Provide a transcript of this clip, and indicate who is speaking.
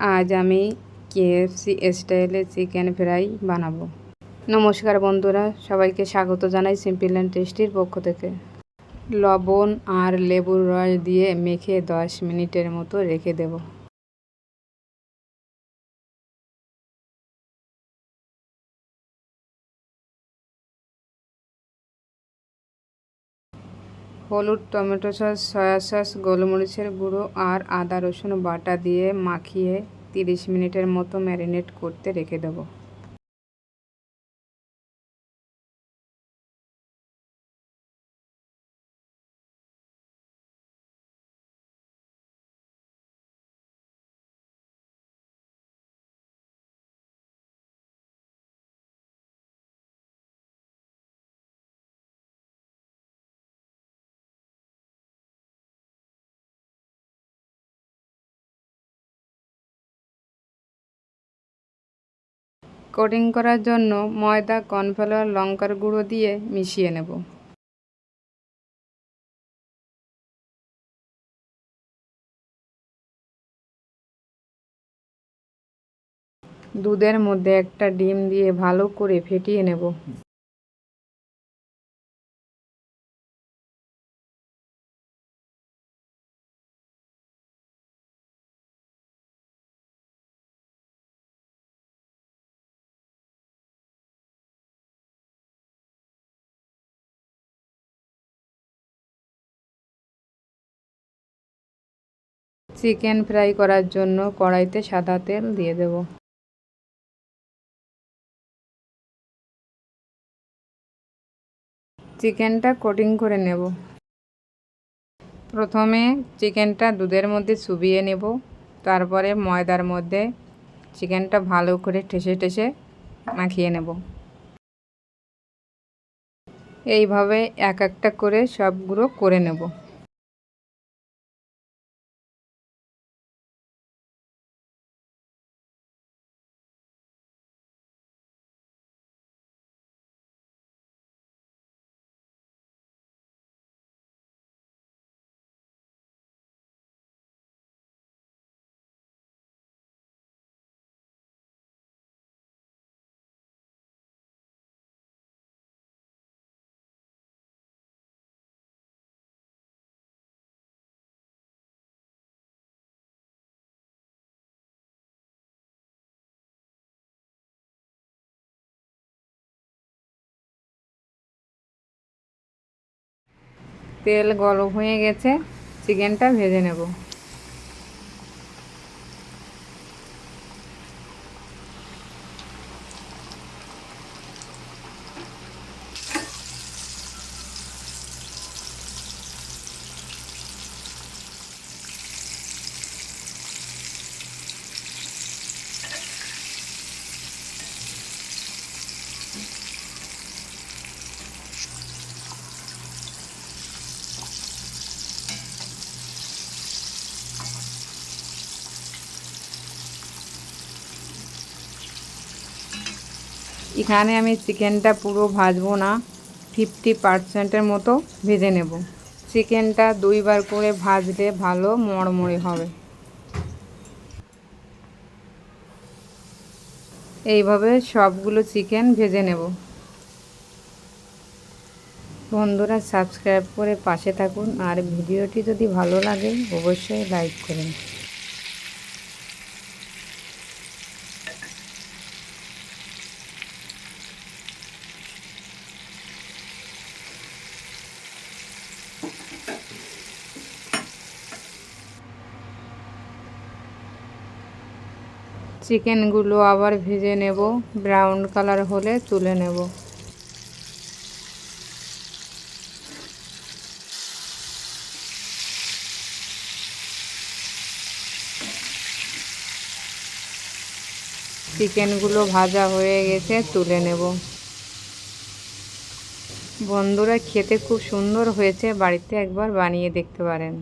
Speaker 1: আজ আমি কেএফসি স্টাইলে চিকেন ফ্রাই বানাবো। নমস্কার বন্ধুরা, সবাইকে স্বাগত জানাই সিম্পল অ্যান্ড টেস্টির পক্ষ থেকে। লবণ আর লেবুর রস দিয়ে মেখে 10 মিনিটের মতো রেখে দেব। হলুদ, টমেটো সস, সয়া সস, গোলমরিচের গুঁড়ো আর আদা রসুন বাটা দিয়ে মাখিয়ে 30 মিনিটের মতো ম্যারিনেট করতে রেখে দেব। কোটিং করার জন্য ময়দা, কর্নফ্লাওয়ার, লঙ্কার গুঁড়ো দিয়ে মিশিয়ে নেব। দুধের মধ্যে একটা ডিম দিয়ে ভালো করে ফেটিয়ে নেব। চিকেন ফ্রাই করার জন্য কড়াইতে সাদা তেল দিয়ে দেব। চিকেনটা কোটিং করে নেব। প্রথমে চিকেনটা দুধের মধ্যে চুবিয়ে নেব, তারপরে ময়দার মধ্যে চিকেনটা ভালো করে ঠেসে ঠেসে মাখিয়ে নেব। এইভাবে এক একটা করে সবগুলো করে নেব। তেল গরম হয়ে গেছে, চিকেনটা ভেজে নেব। এখানে আমি চিকেনটা পুরো ভাজবো না, 50% মতো ভেজে নেব। চিকেনটা 2বার করে ভাজলে ভালো মড়মড়ে হবে। এইভাবে সবগুলো চিকেন ভেজে নেব। বন্ধুরা, সাবস্ক্রাইব করে পাশে থাকুন, আর ভিডিওটি যদি ভালো লাগে অবশ্যই লাইক করুন। চিকেনগুলো আবার ভেজে নেব, ব্রাউন কালার হলে তুলে নেব। চিকেনগুলো ভাজা হয়ে গেছে, তুলে নেব। বন্ধুরা, খেতে খুব সুন্দর হয়েছে, বাড়িতে একবার বানিয়ে দেখতে পারেন।